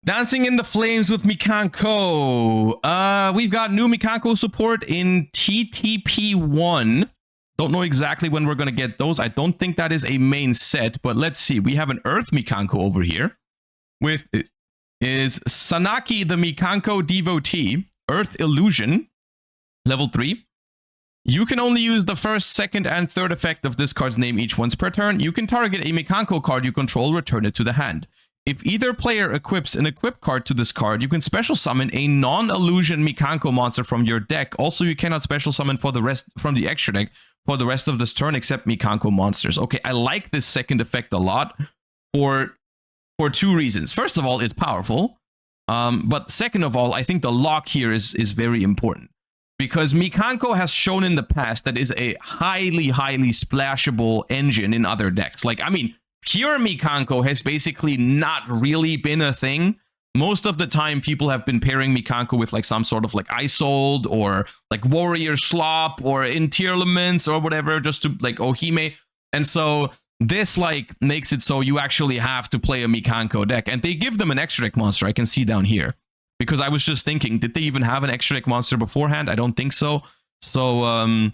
Dancing in the Flames with Mikanko. We've got new Mikanko support in TTP1. Don't know exactly when we're going to get those. I don't think that is a main set, but let's see. We have an Earth Mikanko over here with is Sanaki the Mikanko Devotee, Earth Illusion, level 3. You can only use the first, second, and third effect of this card's name each once per turn. You can target a Mikanko card you control, return it to the hand. If either player equips an equip card to this card, you can special summon a non-illusion Mikanko monster from your deck. Also, you cannot special summon for the rest from the extra deck for the rest of this turn except Mikanko monsters. Okay, I like this second effect a lot for two reasons. First of all, it's powerful. But second of all, I think the lock here is very important. Because Mikanko has shown in the past that is a highly splashable engine in other decks. Like, I mean, pure Mikanko has basically not really been a thing. Most of the time, people have been pairing Mikanko with like some sort of like Isold or like Warrior Slop or Interlements or whatever, just to like Ohime. And so this like makes it so you actually have to play a Mikanko deck. And they give them an extra deck monster, I can see down here. Because I was just thinking, did they even have an extra deck monster beforehand? I don't think so. So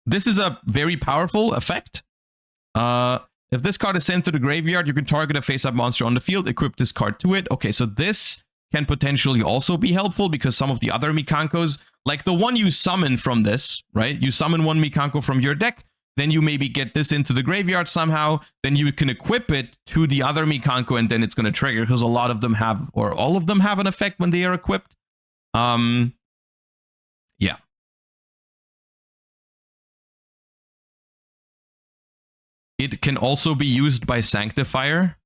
this is a very powerful effect. If this card is sent to the graveyard, you can target a face-up monster on the field, equip this card to it. Okay, so this can potentially also be helpful because some of the other Mikankos, like the one you summon from this, right? You summon one Mikanko from your deck, then you maybe get this into the graveyard somehow, then you can equip it to the other Mikanko, and then it's going to trigger because a lot of them have, or all of them have an effect when they are equipped. Yeah. It can also be used by Sanctifier, ...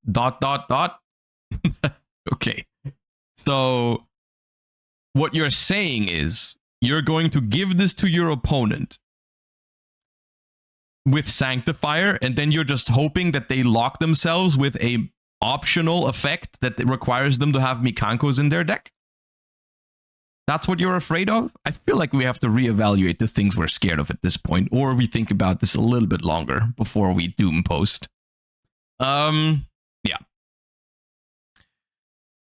Okay. So what you're saying is you're going to give this to your opponent with Sanctifier, and then you're just hoping that they lock themselves with a optional effect that requires them to have Mikankos in their deck? That's what you're afraid of? I feel like we have to reevaluate the things we're scared of at this point, or we think about this a little bit longer before we doom post. Yeah.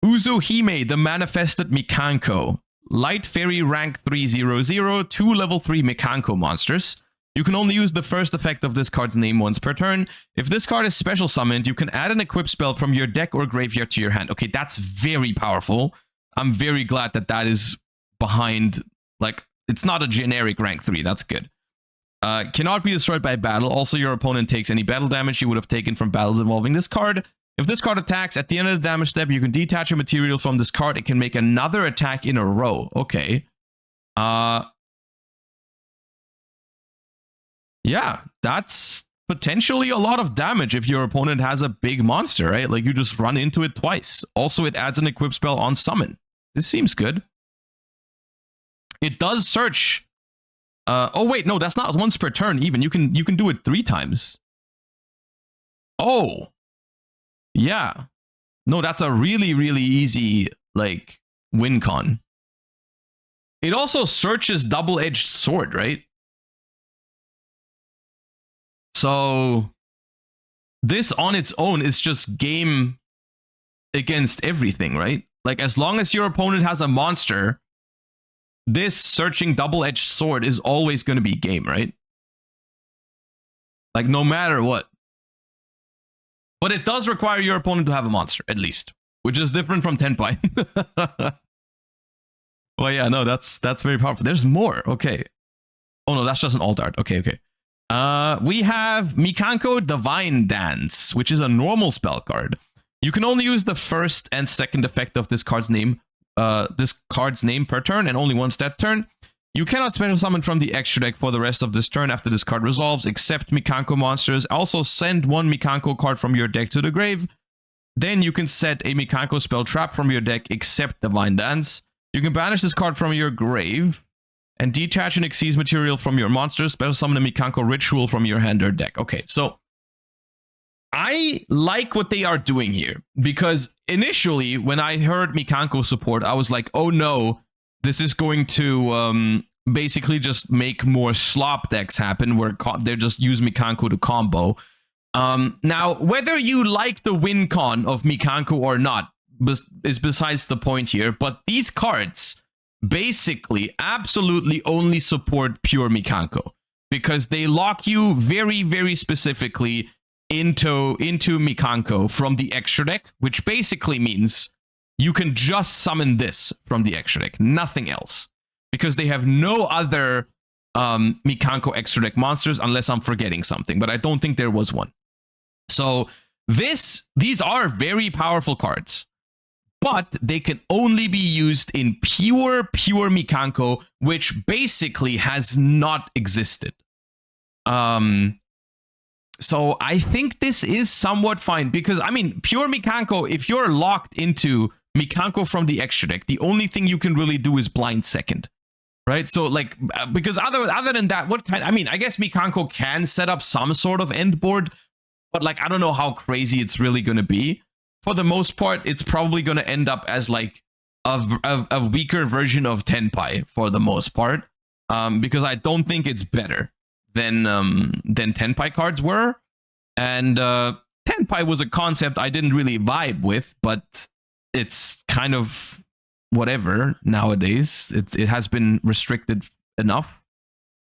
Uzuhime, the Manifested Mikanko. Light Fairy rank 3/0/0, 2 level 3 Mikanko monsters. You can only use the first effect of this card's name once per turn. If this card is special summoned, you can add an equip spell from your deck or graveyard to your hand. Okay, that's very powerful. I'm very glad that that is behind, like, it's not a generic rank 3. That's good. Cannot be destroyed by battle. Also, your opponent takes any battle damage you would have taken from battles involving this card. If this card attacks, at the end of the damage step, you can detach a material from this card. It can make another attack in a row. Okay. Yeah, that's potentially a lot of damage if your opponent has a big monster, right? Like, you just run into it twice. Also, it adds an equip spell on summon. This seems good. It does search. Oh, wait, no, that's not once per turn even. You can do it 3 times. Oh. Yeah. No, that's a really easy, like, win con. It also searches double-edged sword, right? So this on its own is just game against everything, right? Like, as long as your opponent has a monster, this searching double-edged sword is always going to be game, right? Like, no matter what. But it does require your opponent to have a monster, at least, which is different from Tenpai. Well, yeah, no, that's very powerful. There's more. Okay. Oh, no, that's just an alt art. Okay. We have Mikanko Divine Dance, which is a normal spell card. You can only use the first and second effect of this card's name per turn, and only once that turn. You cannot special summon from the extra deck for the rest of this turn after this card resolves, except Mikanko monsters. Also, send one Mikanko card from your deck to the grave. Then you can set a Mikanko spell trap from your deck, except Divine Dance. You can banish this card from your grave and detach an Xyz material from your monster. Special summon a Mikanko ritual from your hand or deck. Okay, so I like what they are doing here, because initially when I heard Mikanko support, I was like, oh no, this is going to basically just make more slop decks happen where they just use Mikanko to combo. Now, whether you like the win con of Mikanko or not, is besides the point here. But these cards basically absolutely only support pure Mikanko, because they lock you very, very specifically into Mikanko from the extra deck, which basically means you can just summon this from the extra deck, nothing else, because they have no other Mikanko extra deck monsters, unless I'm forgetting something, but I don't think there was one. So these are very powerful cards, but they can only be used in pure Mikanko, which basically has not existed. So I think this is somewhat fine, because I mean, pure Mikanko, if you're locked into Mikanko from the extra deck, the only thing you can really do is blind second, right? So like, because other than that, what kind? I mean, I guess Mikanko can set up some sort of end board, but like, I don't know how crazy it's really going to be. For the most part, it's probably going to end up as like a weaker version of Tenpai for the most part, because I don't think it's better than Tenpai cards were. And Tenpai was a concept I didn't really vibe with, but it's kind of whatever nowadays. It has been restricted enough,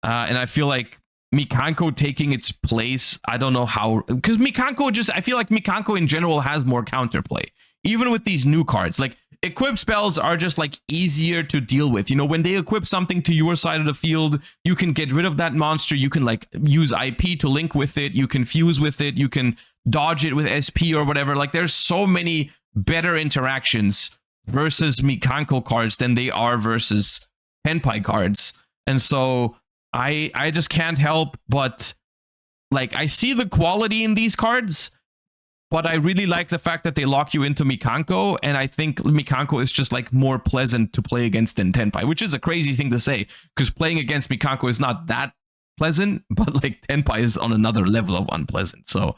and I feel like Mikanko taking its place, I don't know how, because I feel like Mikanko in general has more counterplay, even with these new cards. Like, equip spells are just like easier to deal with. You know, when they equip something to your side of the field, you can get rid of that monster. You can like use IP to link with it. You can fuse with it. You can dodge it with SP or whatever. Like, there's so many better interactions versus Mikanko cards than they are versus Tenpai cards. And so I just can't help but, like, I see the quality in these cards, but I really like the fact that they lock you into Mikanko, and I think Mikanko is just like more pleasant to play against than Tenpai, which is a crazy thing to say, because playing against Mikanko is not that pleasant, but like Tenpai is on another level of unpleasant. So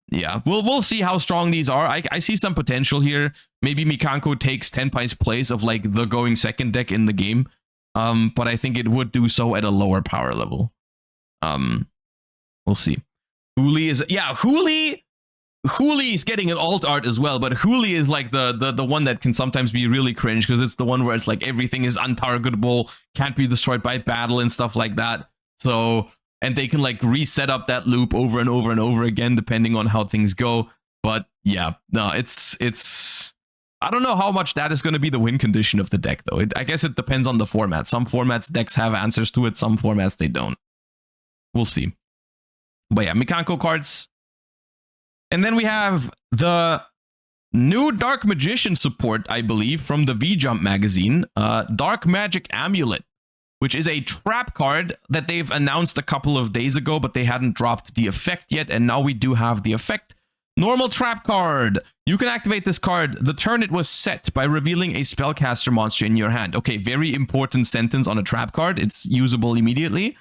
yeah, we'll see how strong these are. I see some potential here. Maybe Mikanko takes Tenpai's place of like the going second deck in the game. But I think it would do so at a lower power level. We'll see. Huli is getting an alt art as well, but Huli is like the one that can sometimes be really cringe, because it's the one where it's like everything is untargetable, can't be destroyed by battle and stuff like that. So, and they can like reset up that loop over and over and over again depending on how things go. But yeah, no, it's I don't know how much that is going to be the win condition of the deck, though. I guess it depends on the format. Some formats decks have answers to it, some formats they don't. We'll see. But yeah, Mikanko cards. And then we have the new Dark Magician support, I believe, from the V-Jump magazine, Dark Magic Amulet, which is a trap card that they've announced a couple of days ago, but they hadn't dropped the effect yet, and now we do have the effect. Normal trap card. You can activate this card the turn it was set by revealing a spellcaster monster in your hand. Okay, very important sentence on a trap card. It's usable immediately.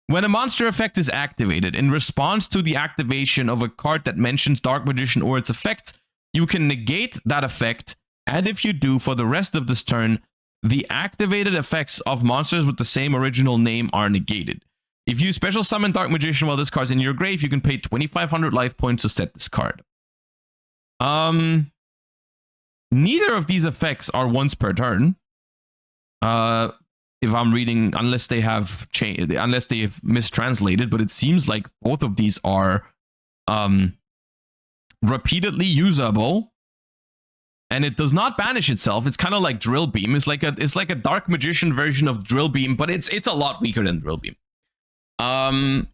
When a monster effect is activated, in response to the activation of a card that mentions Dark Magician or its effect, you can negate that effect, and if you do, for the rest of this turn, the activated effects of monsters with the same original name are negated. If you special summon Dark Magician while this card's in your grave, you can pay 2,500 life points to set this card. Neither of these effects are once per turn. If I'm reading, unless they have changed, unless they have mistranslated, but it seems like both of these are repeatedly usable, and it does not banish itself. It's kind of like Drill Beam. It's like a Dark Magician version of Drill Beam, but it's a lot weaker than Drill Beam. But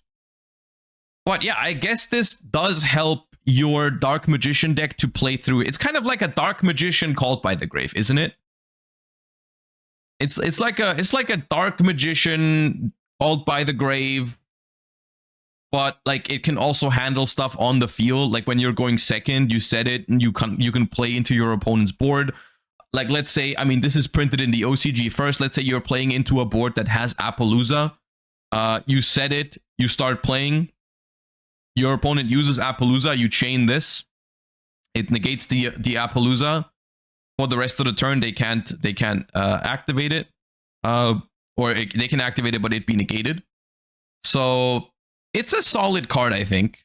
yeah, I guess this does help your Dark Magician deck to play through. It's kind of like a Dark Magician Called by the Grave, isn't it? It's like a Dark Magician Called by the Grave, but like it can also handle stuff on the field. Like when you're going second, you set it and you can play into your opponent's board. Like, let's say, I mean, this is printed in the OCG first. Let's say you're playing into a board that has Appaloosa. You set it, you start playing. Your opponent uses Appaloosa, you chain this. It negates the Appaloosa. For the rest of the turn, they can't activate it. They can activate it, but it be negated. So it's a solid card, I think.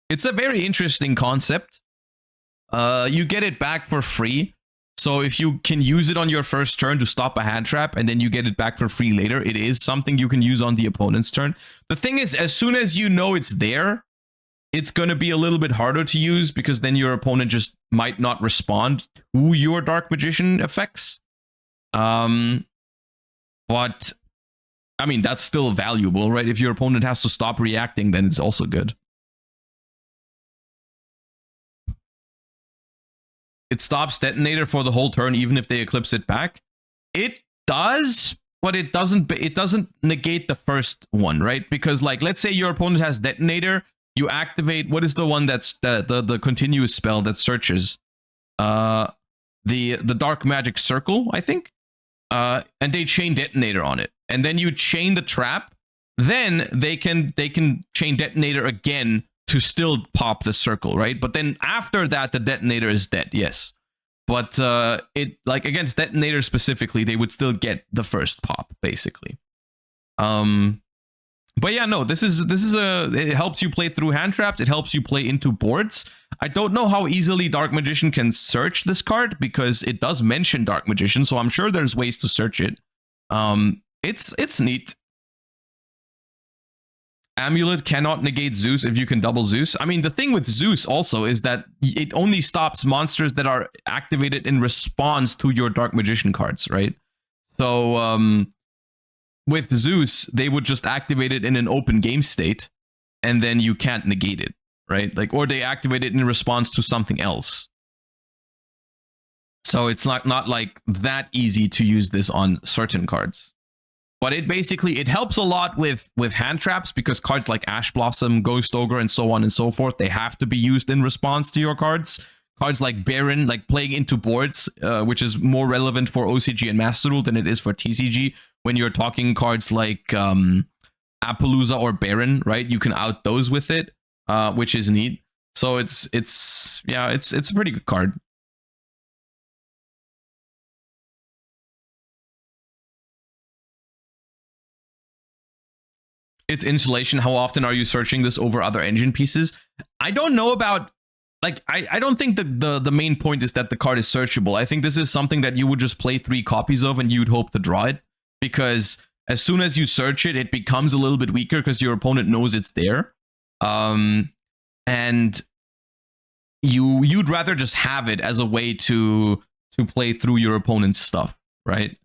It's a very interesting concept. You get it back for free. So if you can use it on your first turn to stop a hand trap and then you get it back for free later, it is something you can use on the opponent's turn. The thing is, as soon as you know it's there, it's going to be a little bit harder to use because then your opponent just might not respond to your Dark Magician effects. But I mean, that's still valuable, right? If your opponent has to stop reacting, then it's also good. It stops detonator for the whole turn, even if they eclipse it back. It does, but it doesn't negate the first one, right? Because like, let's say your opponent has detonator, you activate, what is the one that's the continuous spell that searches? The Dark Magic Circle, I think. And they chain detonator on it. And then you chain the trap, then they can chain detonator again to still pop the circle, right? But then after that, the detonator is dead, yes. But it, like, against detonator specifically, they would still get the first pop, basically. But yeah, no, this is it helps you play through hand traps, it helps you play into boards. I don't know how easily Dark Magician can search this card, because it does mention Dark Magician, so I'm sure there's ways to search it. It's neat. Amulet cannot negate Zeus if you can double Zeus. I mean, the thing with Zeus also is that it only stops monsters that are activated in response to your Dark Magician cards, right? So with Zeus, they would just activate it in an open game state, and then you can't negate it, right? Like, or they activate it in response to something else. So it's not like that easy to use this on certain cards. But it helps a lot with hand traps, because cards like Ash Blossom, Ghost Ogre, and so on and so forth, they have to be used in response to your cards. Cards like Baron, like playing into boards, which is more relevant for OCG and Master Rule than it is for TCG. When you're talking cards like Appaloosa or Baron, right? You can out those with it, which is neat. So it's a pretty good card. Its installation, how often are you searching this over other engine pieces? I don't know about, like, I don't think the main point is that the card is searchable. I think this is something that you would just play 3 copies of and you'd hope to draw it, because as soon as you search it, it becomes a little bit weaker because your opponent knows it's there. And you'd rather just have it as a way to play through your opponent's stuff, right?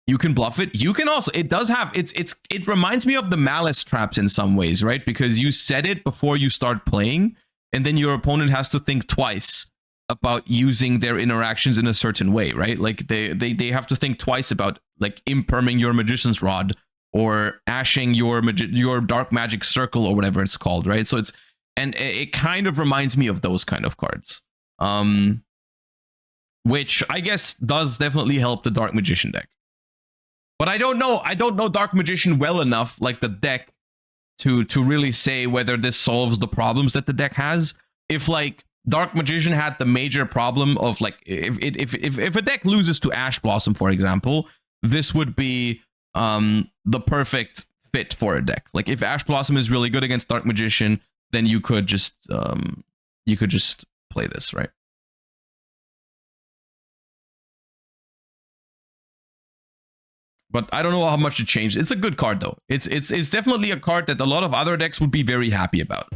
You can bluff it. You can also, it does have, it reminds me of the Malice traps in some ways, right? Because you set it before you start playing, and then your opponent has to think twice about using their interactions in a certain way, right? Like they have to think twice about, like, imperming your Magician's Rod or ashing your Dark Magic Circle or whatever it's called, right? So it kind of reminds me of those kind of cards, which I guess does definitely help the Dark Magician deck. But I don't know Dark Magician well enough, like the deck, to really say whether this solves the problems that the deck has. If, like, Dark Magician had the major problem of, like, if a deck loses to Ash Blossom, for example, this would be the perfect fit for a deck. Like, if Ash Blossom is really good against Dark Magician, then you could just play this, right? But I don't know how much it changed. It's a good card, though. It's definitely a card that a lot of other decks would be very happy about.